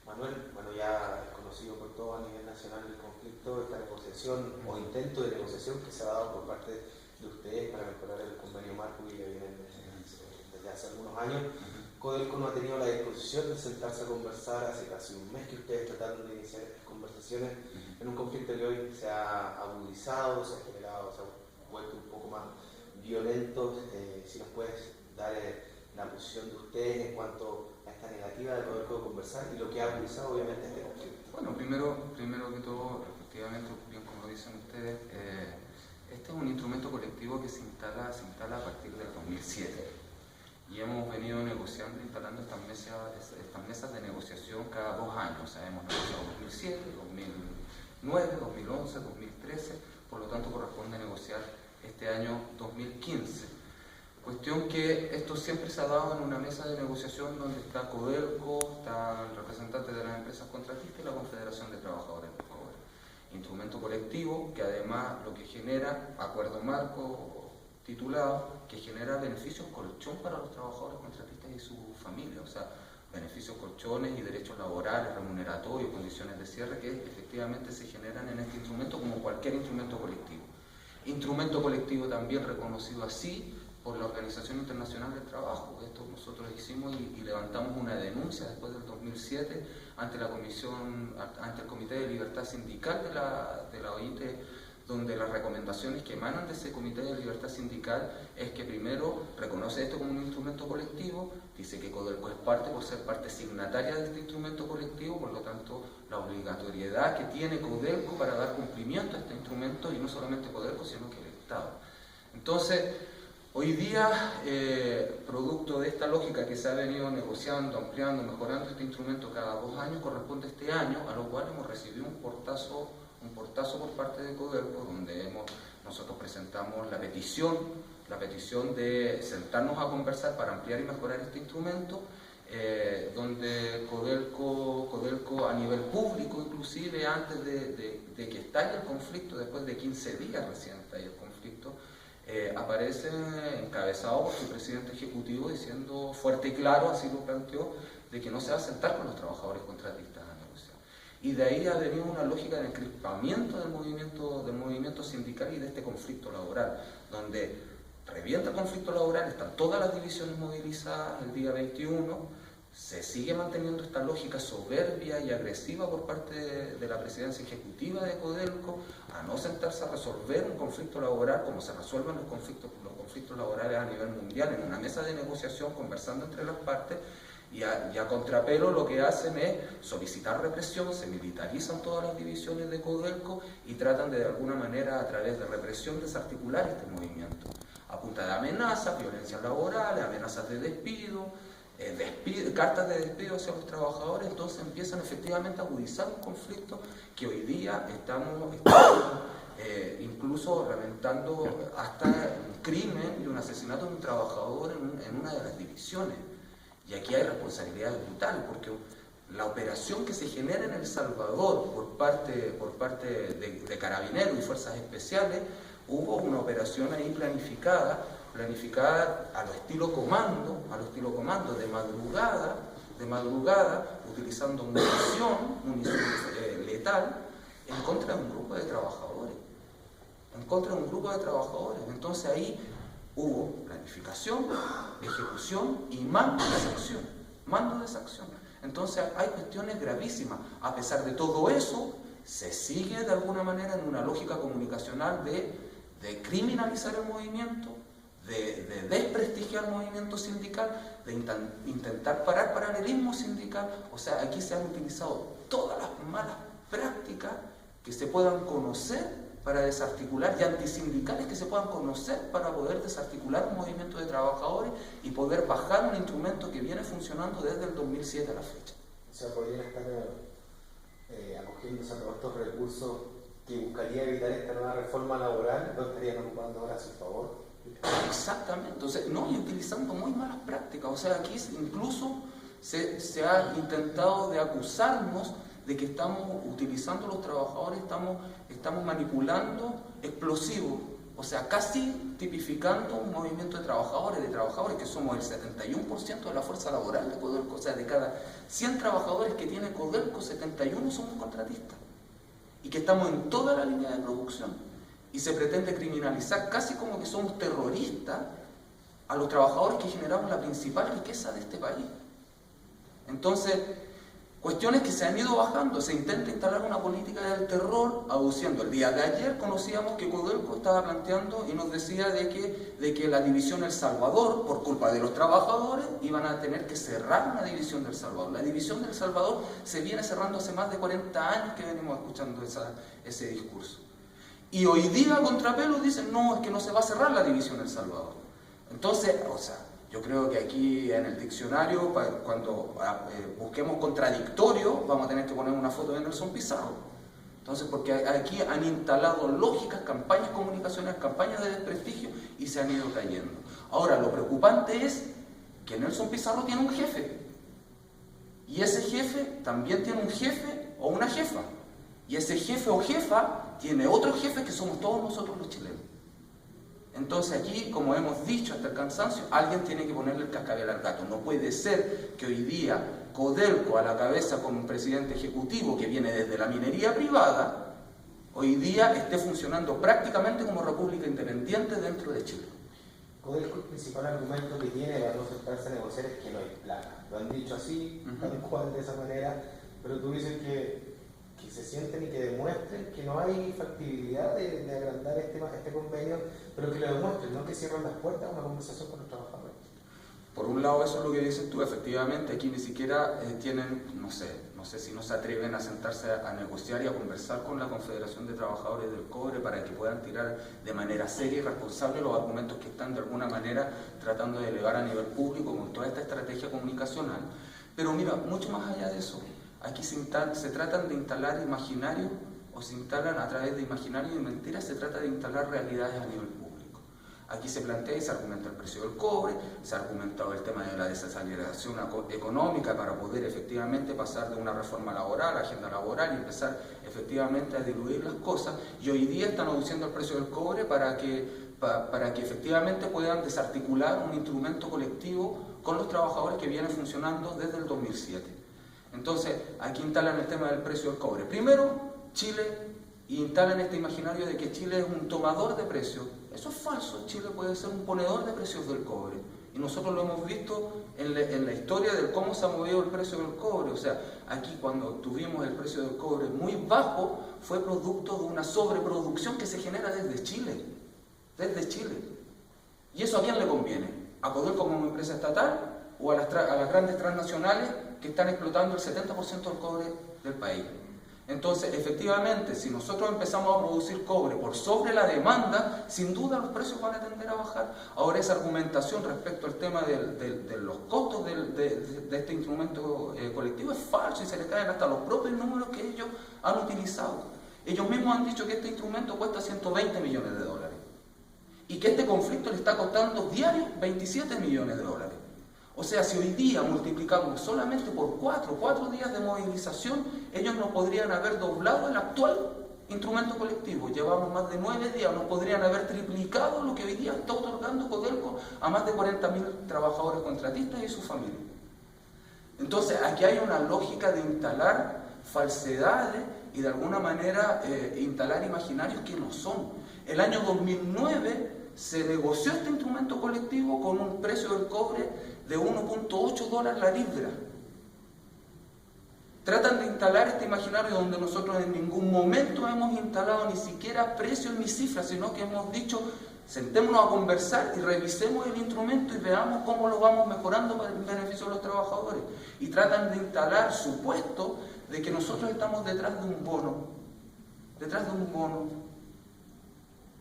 Manuel, bueno, ya es conocido por todo a nivel nacional el conflicto, esta negociación o intento de negociación que se ha dado por parte de ustedes para mejorar el convenio marco que viene desde hace algunos años. Codelco no ha tenido la disposición de sentarse a conversar. Hace casi un mes que ustedes trataron de iniciar estas conversaciones en un conflicto que hoy se ha agudizado, se ha generado, se ha vuelto un poco más violento. Si nos puedes dar la posición de ustedes en cuanto a esta negativa de Codelco de conversar y lo que ha agudizado obviamente este conflicto. Bueno, primero que todo, efectivamente, bien como lo dicen ustedes, este es un instrumento colectivo que se instala a partir del 2007. Y hemos venido negociando, instalando estas mesas de negociación cada 2 años. O sea, hemos negociado 2007, 2009, 2011, 2013, por lo tanto corresponde negociar este año 2015. Cuestión que esto siempre se ha dado en una mesa de negociación donde está Codelco, están representantes de las empresas contratistas y la Confederación de Trabajadores del Cobre. Instrumento colectivo que además lo que genera, acuerdo marco titulado, que genera beneficios colchón para los trabajadores contratistas y su familia, o sea, beneficios colchones y derechos laborales, remuneratorios, condiciones de cierre que efectivamente se generan en este instrumento como cualquier instrumento colectivo. Instrumento colectivo también reconocido así por la Organización Internacional del Trabajo. Esto nosotros hicimos y levantamos una denuncia después del 2007 ante el Comité de Libertad Sindical de la OIT, donde las recomendaciones que emanan de ese Comité de Libertad Sindical es que primero reconoce esto como un instrumento colectivo, dice que Codelco es parte por ser parte signataria de este instrumento colectivo, por lo tanto la obligatoriedad que tiene Codelco para dar cumplimiento a este instrumento, y no solamente Codelco sino que el Estado. Entonces, hoy día, producto de esta lógica que se ha venido negociando, ampliando, mejorando este instrumento cada 2 años, corresponde este año, a lo cual hemos recibido un portazo por parte de Codelco, donde nosotros presentamos la petición de sentarnos a conversar para ampliar y mejorar este instrumento, donde Codelco a nivel público, inclusive antes de que estalle el conflicto, después de 15 días recién estalla el conflicto, aparece encabezado por su presidente ejecutivo diciendo fuerte y claro, así lo planteó, de que no se va a sentar con los trabajadores contratistas a negociar. Y de ahí ha venido una lógica de encrispamiento del movimiento sindical y de este conflicto laboral, donde revienta el conflicto laboral, están todas las divisiones movilizadas el día 21, se sigue manteniendo esta lógica soberbia y agresiva por parte de la presidencia ejecutiva de Codelco a no sentarse a resolver un conflicto laboral como se resuelven los conflictos laborales a nivel mundial, en una mesa de negociación, conversando entre las partes, y a contrapelo lo que hacen es solicitar represión, se militarizan todas las divisiones de Codelco y tratan de alguna manera, a través de represión, desarticular este movimiento, a punta de amenazas, violencias laborales, amenazas de despido, cartas de despido hacia los trabajadores. Entonces empiezan efectivamente a agudizar un conflicto que hoy día estamos incluso lamentando hasta un crimen y un asesinato de un trabajador en una de las divisiones. Y aquí hay responsabilidades brutales, porque la operación que se genera en El Salvador por parte de Carabineros y Fuerzas Especiales, hubo una operación ahí planificada a lo estilo comando, de madrugada, utilizando munición letal, en contra de un grupo de trabajadores. Entonces ahí hubo planificación, ejecución y mando de esa acción. Entonces hay cuestiones gravísimas. A pesar de todo eso, se sigue de alguna manera en una lógica comunicacional de criminalizar el movimiento, de desprestigiar el movimiento sindical, de intentar parar paralelismo sindical. O sea, aquí se han utilizado todas las malas prácticas que se puedan conocer para desarticular, y antisindicales que se puedan conocer para poder desarticular un movimiento de trabajadores y poder bajar un instrumento que viene funcionando desde el 2007 a la fecha. O sea, podrían estar acogiéndose a todos estos recursos que buscaría evitar esta nueva reforma laboral, ¿lo estarían ocupando ahora a su favor? Exactamente, entonces, y utilizando muy malas prácticas. O sea, aquí incluso se ha intentado de acusarnos de que estamos utilizando los trabajadores, estamos manipulando explosivos o sea, casi tipificando un movimiento de trabajadores que somos el 71% de la fuerza laboral de Codelco. O sea, de cada 100 trabajadores que tiene Codelco, 71 somos contratistas. Y que estamos en toda la línea de producción. Y se pretende criminalizar casi como que somos terroristas a los trabajadores que generamos la principal riqueza de este país. Entonces, cuestiones que se han ido bajando, se intenta instalar una política del terror, aduciendo. El día de ayer conocíamos que Codelco estaba planteando y nos decía de que la división El Salvador, por culpa de los trabajadores, iban a tener que cerrar una división del Salvador. La división del Salvador se viene cerrando hace más de 40 años que venimos escuchando ese discurso. Y hoy día a contrapelo dicen, no, es que no se va a cerrar la división El Salvador. Entonces, o sea, yo creo que aquí en el diccionario, cuando busquemos contradictorio, vamos a tener que poner una foto de Nelson Pizarro. Entonces, porque aquí han instalado lógicas, campañas comunicacionales, campañas de desprestigio y se han ido cayendo. Ahora, lo preocupante es que Nelson Pizarro tiene un jefe. Y ese jefe también tiene un jefe o una jefa. Y ese jefe o jefa tiene otro jefe que somos todos nosotros los chilenos. Entonces aquí, como hemos dicho hasta el cansancio, alguien tiene que ponerle el cascabel al gato. No puede ser que hoy día Codelco, a la cabeza con un presidente ejecutivo que viene desde la minería privada, hoy día esté funcionando prácticamente como república independiente dentro de Chile. Codelco, el principal argumento que tiene para no sentarse a negociar es que no hay plata. Lo han dicho así, tal cual, de esa manera, pero tú dices que se sienten y que demuestren que no hay factibilidad de agrandar este convenio, pero que lo demuestren, no que cierren las puertas a una conversación con los trabajadores. Por un lado, eso es lo que dices tú, efectivamente, aquí ni siquiera tienen, no sé si no se atreven a sentarse a negociar y a conversar con la Confederación de Trabajadores del Cobre para que puedan tirar de manera seria y responsable los argumentos que están de alguna manera tratando de elevar a nivel público con toda esta estrategia comunicacional. Pero mira, mucho más allá de eso, aquí se tratan de instalar imaginarios o se instalan a través de imaginarios y mentiras, se trata de instalar realidades a nivel público. Aquí se plantea y se argumenta el precio del cobre, se ha argumentado el tema de la desaceleración económica para poder efectivamente pasar de una reforma laboral, agenda laboral y empezar efectivamente a diluir las cosas. Y hoy día están aduciendo el precio del cobre para que efectivamente puedan desarticular un instrumento colectivo con los trabajadores que vienen funcionando desde el 2007. Entonces, aquí instalan el tema del precio del cobre. Primero, Chile instalan este imaginario de que Chile es un tomador de precios. Eso es falso. Chile puede ser un ponedor de precios del cobre. Y nosotros lo hemos visto en la historia de cómo se ha movido el precio del cobre. O sea, aquí cuando tuvimos el precio del cobre muy bajo, fue producto de una sobreproducción que se genera desde Chile. Desde Chile. ¿Y eso a quién le conviene? ¿A Codelco como empresa estatal o a las grandes transnacionales que están explotando el 70% del cobre del país? Entonces, efectivamente, si nosotros empezamos a producir cobre por sobre la demanda, sin duda los precios van a tender a bajar. Ahora, esa argumentación respecto al tema de los costos de este instrumento colectivo es falso y se le caen hasta los propios números que ellos han utilizado. Ellos mismos han dicho que este instrumento cuesta 120 millones de dólares y que este conflicto le está costando diario 27 millones de dólares. O sea, si hoy día multiplicamos solamente por 4 días de movilización, ellos nos podrían haber doblado el actual instrumento colectivo. Llevamos más de 9 días, nos podrían haber triplicado lo que hoy día está otorgando Codelco a más de 40.000 trabajadores contratistas y sus familias. Entonces, aquí hay una lógica de instalar falsedades y de alguna manera instalar imaginarios que no son. El año 2009 se negoció este instrumento colectivo con un precio del cobre de 1.8 dólares la libra. Tratan de instalar este imaginario donde nosotros en ningún momento hemos instalado ni siquiera precios ni cifras, sino que hemos dicho, sentémonos a conversar y revisemos el instrumento y veamos cómo lo vamos mejorando para el beneficio de los trabajadores. Y tratan de instalar supuesto de que nosotros estamos detrás de un bono.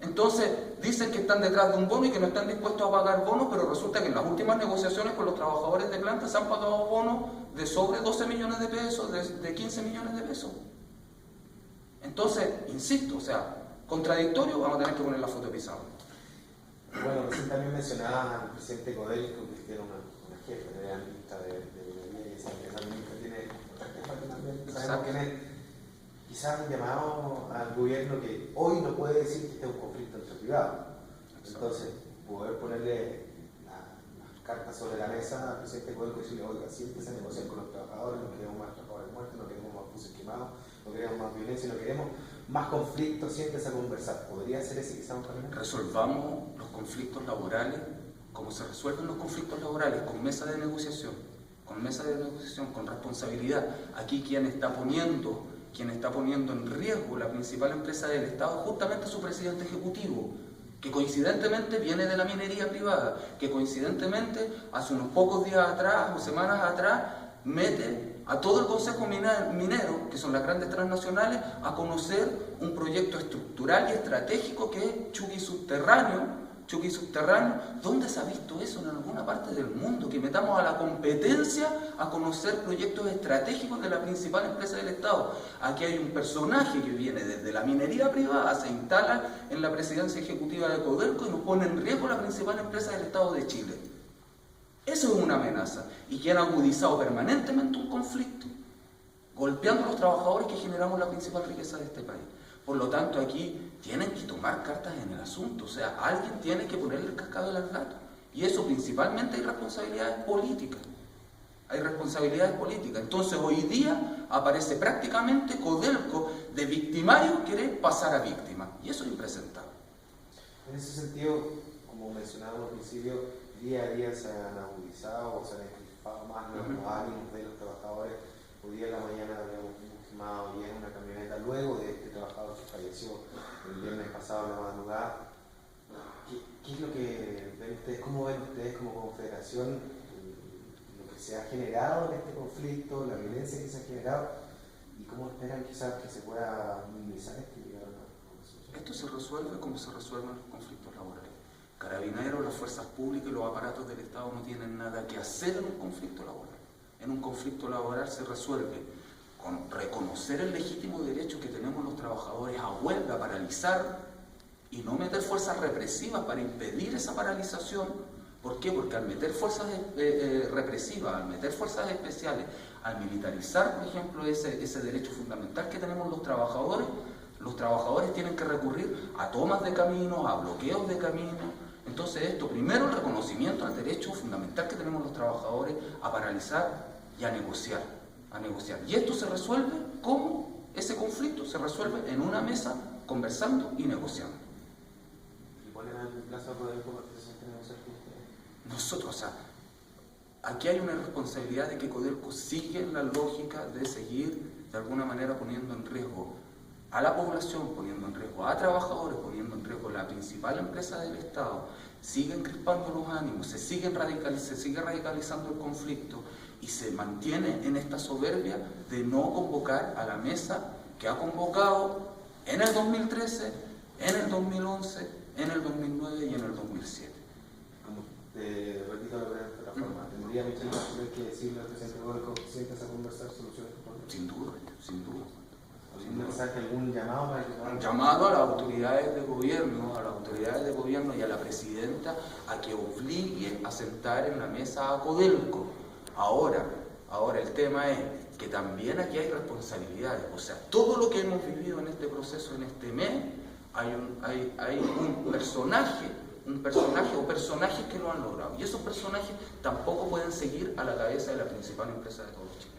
Entonces, dicen que están detrás de un bono y que no están dispuestos a pagar bonos, pero resulta que en las últimas negociaciones con los trabajadores de planta se han pagado bonos de sobre 12 millones de pesos, de 15 millones de pesos. Entonces, insisto, o sea, contradictorio, vamos a tener que poner la foto de Pizarro. Bueno, recién también mencionaba al presidente Codelco, que tiene una jefa de la lista de minería, y esa ministra tiene otra jefa que también sabemos quién es. quizás un llamado al gobierno que hoy no puede decir que este es un conflicto entre privados. Entonces, poder ponerle las cartas sobre la mesa al presidente Codelco y decirle, oiga, siéntese a negociar con los trabajadores, no queremos más trabajadores muertos, no queremos más buses quemados, no queremos más violencia, no queremos más conflictos, siéntese a conversar. ¿Podría ser ese quizás un camino? Resolvamos los conflictos laborales como se resuelven los conflictos laborales, con mesa de negociación, con responsabilidad. Aquí quien está poniendo en riesgo la principal empresa del Estado es justamente su presidente ejecutivo, que coincidentemente viene de la minería privada, que coincidentemente hace unos pocos días atrás o semanas atrás mete a todo el Consejo Minero, que son las grandes transnacionales, a conocer un proyecto estructural y estratégico que es Chuqui Subterráneo. ¿Dónde se ha visto eso en alguna parte del mundo? Que metamos a la competencia a conocer proyectos estratégicos de la principal empresa del Estado. Aquí hay un personaje que viene desde la minería privada, se instala en la presidencia ejecutiva de Codelco y nos pone en riesgo la principal empresa del Estado de Chile. Eso es una amenaza y que han agudizado permanentemente un conflicto, golpeando a los trabajadores que generamos la principal riqueza de este país. Por lo tanto, aquí tienen que tomar cartas en el asunto, o sea, alguien tiene que ponerle el cascabel al gato. Y eso principalmente hay responsabilidades políticas. Entonces, hoy día aparece prácticamente Codelco de victimario querer pasar a víctima. Y eso es impresentable. En ese sentido, como mencionábamos al principio, día a día se han agudizado o se han encrispado más los ánimos de los trabajadores. Hoy día en la mañana habíamos quemado bien una camioneta luego de este trabajador que falleció el viernes pasado en la madrugada. ¿Qué es lo que ven ustedes? ¿Cómo ven ustedes como confederación lo que se ha generado en este conflicto, la violencia que se ha generado y cómo esperan quizás que se pueda minimizar esto? Esto se resuelve como se resuelven los conflictos laborales. Carabineros, las fuerzas públicas y los aparatos del Estado no tienen nada que hacer en un conflicto laboral. En un conflicto laboral se resuelve con reconocer el legítimo derecho que tenemos los trabajadores a huelga, a paralizar y no meter fuerzas represivas para impedir esa paralización. ¿Por qué? Porque al meter fuerzas represivas, al meter fuerzas especiales, al militarizar, por ejemplo, ese derecho fundamental que tenemos los trabajadores tienen que recurrir a tomas de caminos, a bloqueos de caminos. Entonces esto, primero el reconocimiento al derecho fundamental que tenemos los trabajadores a paralizar y a negociar. Y esto se resuelve como ese conflicto se resuelve en una mesa, conversando y negociando. ¿Y cuál era el plazo de poder negociar con ustedes? Nosotros, aquí hay una responsabilidad de que Codelco sigue en la lógica de seguir de alguna manera poniendo en riesgo a la población, poniendo en riesgo a trabajadores, poniendo en riesgo la principal empresa del Estado, siguen crispando los ánimos, se sigue radicalizando el conflicto y se mantiene en esta soberbia de no convocar a la mesa que ha convocado en el 2013, en el 2011, en el 2009 y en el 2007. Como te repito de otra forma, ¿tendría Michelle Bachelet que decirle al presidente Codelco que sientas a conversar soluciones por problemas? Sin duda. ¿Un mensaje, algún llamado para que un llamado a las autoridades de gobierno, y a la presidenta a que obligue a sentar en la mesa a Codelco? Ahora el tema es que también aquí hay responsabilidades, o sea, todo lo que hemos vivido en este proceso, en este mes, hay un personaje o personajes que lo han logrado, y esos personajes tampoco pueden seguir a la cabeza de la principal empresa de todos Chile.